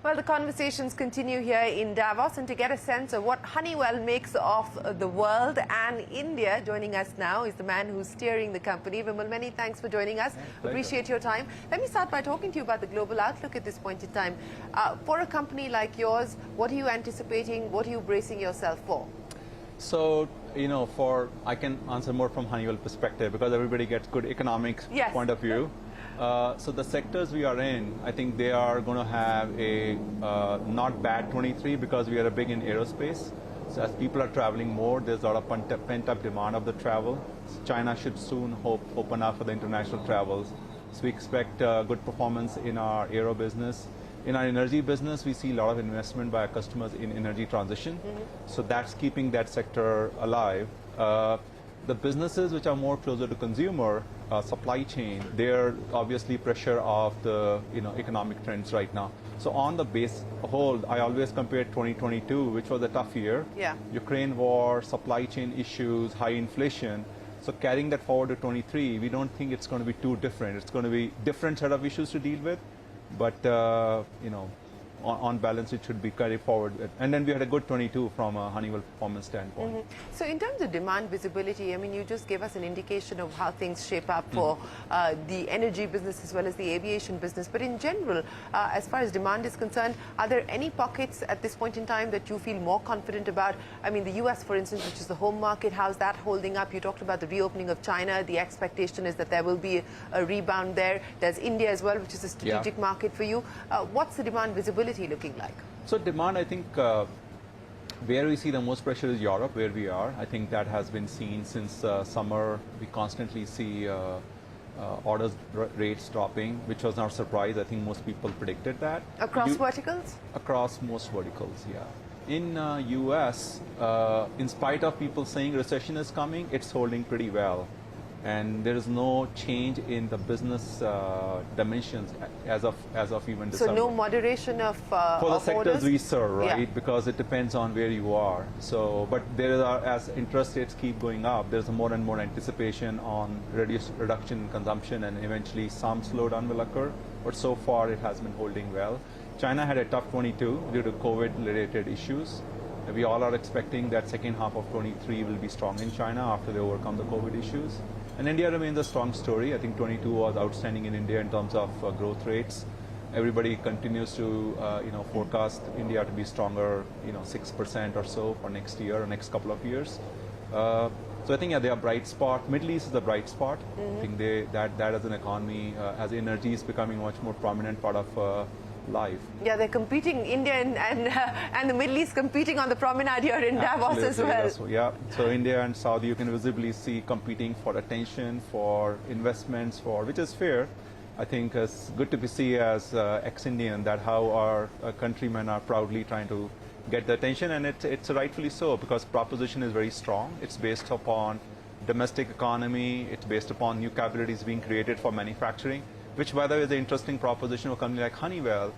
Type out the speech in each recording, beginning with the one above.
Well, the conversations continue here in Davos, and to get a sense of what Honeywell makes of the world and India, joining us now is the man who's steering the company. Vimal, many thanks for joining us. Appreciate your time. Let me start by talking to you about the global outlook at this point in time. For a company like yours, what are you anticipating? What are you bracing yourself for? So, I can answer more from Honeywell perspective because everybody gets good economic point of view. So the sectors we are in, I think they are going to have a not bad 23 because we are big in aerospace. So as people are traveling more, there's a lot of pent-up demand of the travel. China should soon open up for the international travels. So we expect good performance in our aero business. In our energy business, we see a lot of investment by our customers in energy transition. So that's keeping that sector alive. The businesses which are more closer to consumer, supply chain, they're obviously pressure of the economic trends right now. So on the base whole, I always compare 2022, which was a tough year. Yeah. Ukraine war, supply chain issues, high inflation. So carrying that forward to 23, we don't think it's going to be too different. It's going to be different set of issues to deal with, but on balance, it should be carried forward. And then we had a good 22 from a Honeywell performance standpoint. So in terms of demand visibility, I mean, you just gave us an indication of how things shape up for the energy business as well as the aviation business. But in general, as far as demand is concerned, are there any pockets at this point in time that you feel more confident about? I mean, the US, for instance, which is the home market, how's that holding up? You talked about the reopening of China. The expectation is that there will be a rebound there. There's India as well, which is a strategic market for you. What's the demand visibility looking like? So demand, I think, where we see the most pressure is Europe, where we are. I think that has been seen since summer. We constantly see orders rates dropping, which was not a surprise. I think most people predicted that. Across verticals? Across most verticals, yeah. In US, in spite of people saying recession is coming, it's holding pretty well. And there is no change in the business dimensions as of even December. So no moderation of for the sectors orders? we serve, right? Yeah. Because it depends on where you are. So, but there are, as interest rates keep going up, there's more and more anticipation on reduction in consumption, and eventually some slowdown will occur. But so far, it has been holding well. China had a tough 22 due to COVID-related issues. We all are expecting that second half of 23 will be strong in China after they overcome the COVID issues. And India remains a strong story. I think 22 was outstanding in India in terms of growth rates. Everybody continues to forecast India to be stronger, 6% or so for next year or next couple of years. So I think they are bright spot. Middle East is a bright spot. I think that as an economy, as energy is becoming a much more prominent part of life. Yeah, they're competing, India and the Middle East competing on the promenade here in Davos as well. Yeah, so India and Saudi, you can visibly see competing for attention, for investments, which is fair. I think it's good to see as ex-Indian that how our countrymen are proudly trying to get the attention, and it's rightfully so, because proposition is very strong. It's based upon domestic economy, it's based upon new capabilities being created for manufacturing, which, by the way, is an interesting proposition for a company like Honeywell,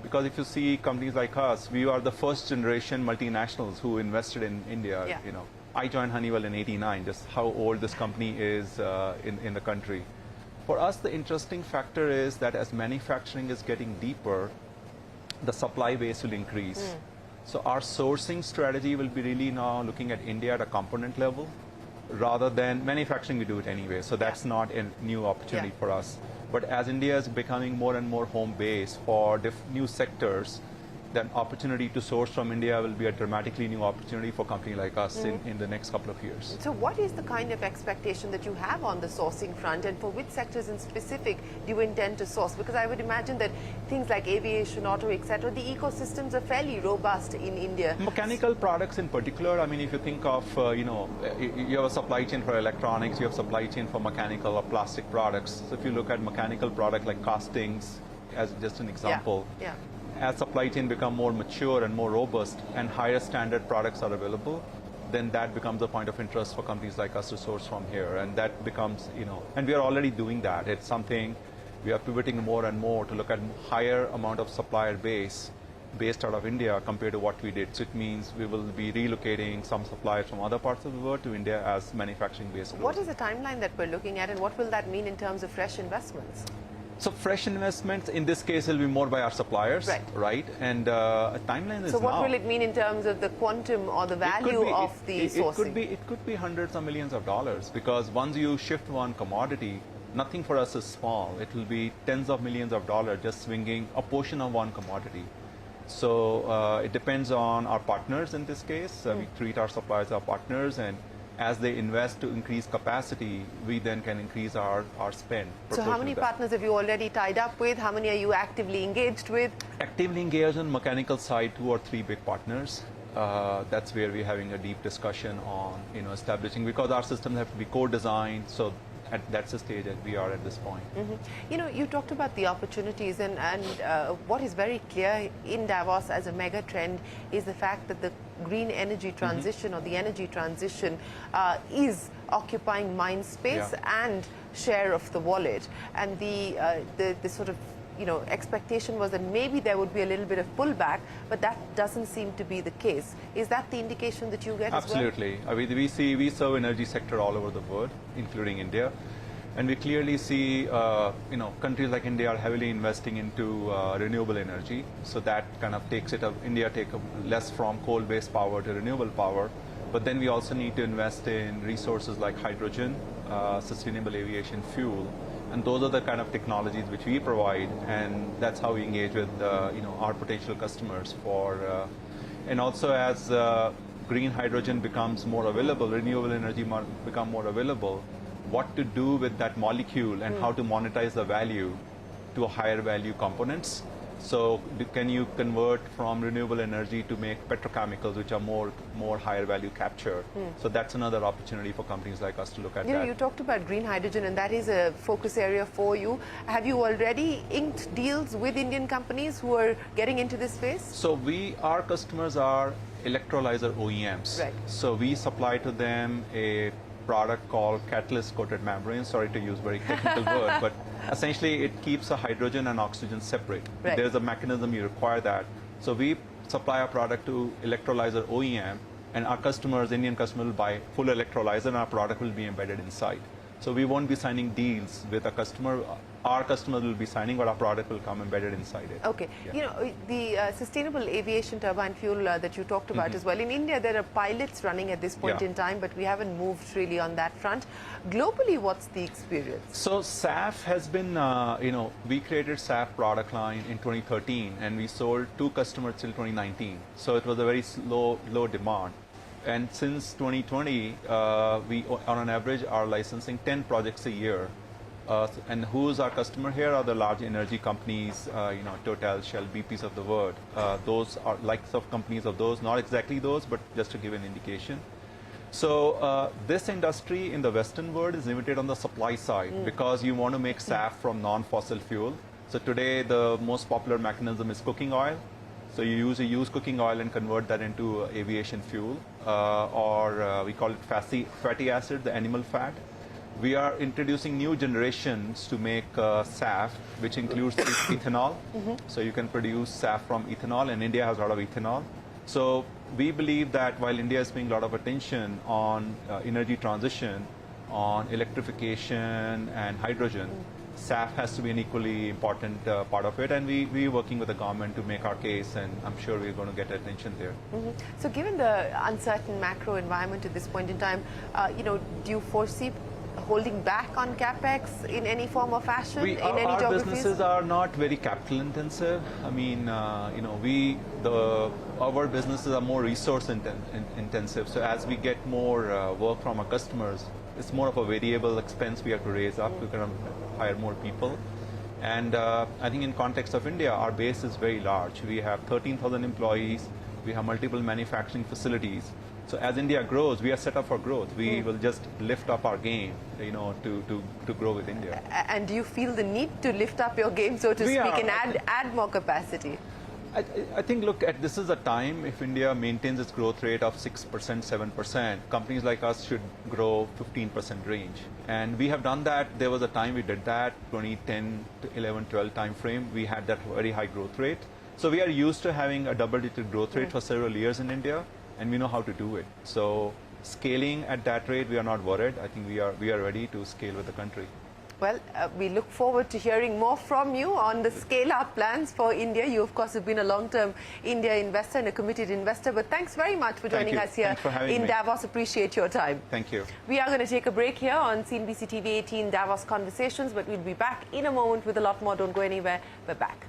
because if you see companies like us, we are the first generation multinationals who invested in India. Yeah. I joined Honeywell in '89, just how old this company is in the country. For us, the interesting factor is that as manufacturing is getting deeper, the supply base will increase. So our sourcing strategy will be really now looking at India at a component level, rather than manufacturing. We do it anyway, so that's not a new opportunity for us. But as India is becoming more and more home base for new sectors, then opportunity to source from India will be a dramatically new opportunity for a company like us in the next couple of years. So what is the kind of expectation that you have on the sourcing front, and for which sectors in specific do you intend to source? Because I would imagine that things like aviation, auto, etc., the ecosystems are fairly robust in India. Mechanical products in particular, I mean, if you think of, you have a supply chain for electronics, you have supply chain for mechanical or plastic products. So if you look at mechanical product like castings, as just an example, as supply chain become more mature and more robust and higher standard products are available, then that becomes a point of interest for companies like us to source from here. And that becomes, and we are already doing that. It's something we are pivoting more and more to look at higher amount of supplier base based out of India compared to what we did. So it means we will be relocating some suppliers from other parts of the world to India as manufacturing based growth. What is the timeline that we're looking at, and what will that mean in terms of fresh investments? So fresh investments, in this case, will be more by our suppliers, right? And a timeline is So what now. will it mean in terms of the quantum or the value of the sourcing? It could be hundreds of millions of dollars, because once you shift one commodity, nothing for us is small. It will be tens of millions of dollars just swinging a portion of one commodity. So it depends on our partners in this case. We treat our suppliers as partners, and as they invest to increase capacity, we then can increase our spend. So how many partners have you already tied up with? How many are you actively engaged with? Actively engaged on mechanical side, 2 or 3 big partners. That's where we're having a deep discussion on establishing, because our systems have to be co-designed. So that's the stage that we are at this point. You talked about the opportunities, and what is very clear in Davos as a mega trend is the fact that the green energy transition or the energy transition is occupying mind space and share of the wallet. And the sort of expectation was that maybe there would be a little bit of pullback, but that doesn't seem to be the case. Is that the indication that you get Absolutely. as well? I mean, we serve energy sector all over the world, including India. And we clearly see, countries like India are heavily investing into renewable energy. So that kind of takes it up. India take less from coal-based power to renewable power. But then we also need to invest in resources like hydrogen, sustainable aviation fuel. And those are the kind of technologies which we provide, and that's how we engage with our potential customers for. And also, as green hydrogen becomes more available, renewable energy become more available, what to do with that molecule and how to monetize the value to higher value components. So can you convert from renewable energy to make petrochemicals, which are more higher value capture? So that's another opportunity for companies like us to look at that. You talked about green hydrogen, and that is a focus area for you. Have you already inked deals with Indian companies who are getting into this space? So our customers are electrolyzer OEMs. Right. So we supply to them a product called catalyst coated membrane. Sorry to use very technical word, but essentially it keeps the hydrogen and oxygen separate. Right. There's a mechanism you require that. So we supply a product to electrolyzer OEM, and our customers, Indian customers, will buy full electrolyzer, and our product will be embedded inside. So we won't be signing deals with a customer. Our customers will be signing, but our product will come embedded inside it. Okay. Yeah. The sustainable aviation turbine fuel that you talked about as well. In India, there are pilots running at this point in time, but we haven't moved really on that front. Globally, what's the experience? So SAF has been, we created SAF product line in 2013, and we sold 2 customers till 2019. So it was a very low demand. And since 2020, we, on an average, are licensing 10 projects a year. And who's our customer here are the large energy companies, Total, Shell, BPs of the world. Those are likes of companies of those, not exactly those, but just to give an indication. So this industry in the Western world is limited on the supply side because you want to make SAF from non-fossil fuel. So today, the most popular mechanism is cooking oil. So you use a used cooking oil and convert that into aviation fuel, or we call it fatty acid, the animal fat. We are introducing new generations to make SAF, which includes ethanol. So you can produce SAF from ethanol, and India has a lot of ethanol. So we believe that while India is paying a lot of attention on energy transition, on electrification and hydrogen, SAF has to be an equally important part of it, and we're working with the government to make our case, and I'm sure we're going to get attention there. So given the uncertain macro environment at this point in time, do you foresee holding back on capex in any form or fashion in any our geographies? businesses are not very capital intensive. I mean, our businesses are more resource intensive. So as we get more work from our customers, it's more of a variable expense we have to raise up. We're going to hire more people. And I think in context of India, our base is very large. We have 13,000 employees. We have multiple manufacturing facilities. So as India grows, we are set up for growth. We will just lift up our game, to grow with India. And do you feel the need to lift up your game, so to speak, and add more capacity? I think, look, this is a time if India maintains its growth rate of 6%, 7%, companies like us should grow 15% range. And we have done that. There was a time we did that, 2010 to 11, 12 time frame. We had that very high growth rate. So we are used to having a double-digit growth rate for several years in India, and we know how to do it. So scaling at that rate, we are not worried. I think we are ready to scale with the country. Well, we look forward to hearing more from you on the scale-up plans for India. You, of course, have been a long-term India investor and a committed investor. But thanks very much for joining us here in Davos. Appreciate your time. Thank you. We are going to take a break here on CNBC-TV18 Davos Conversations, but we'll be back in a moment with a lot more. Don't go anywhere. We're back.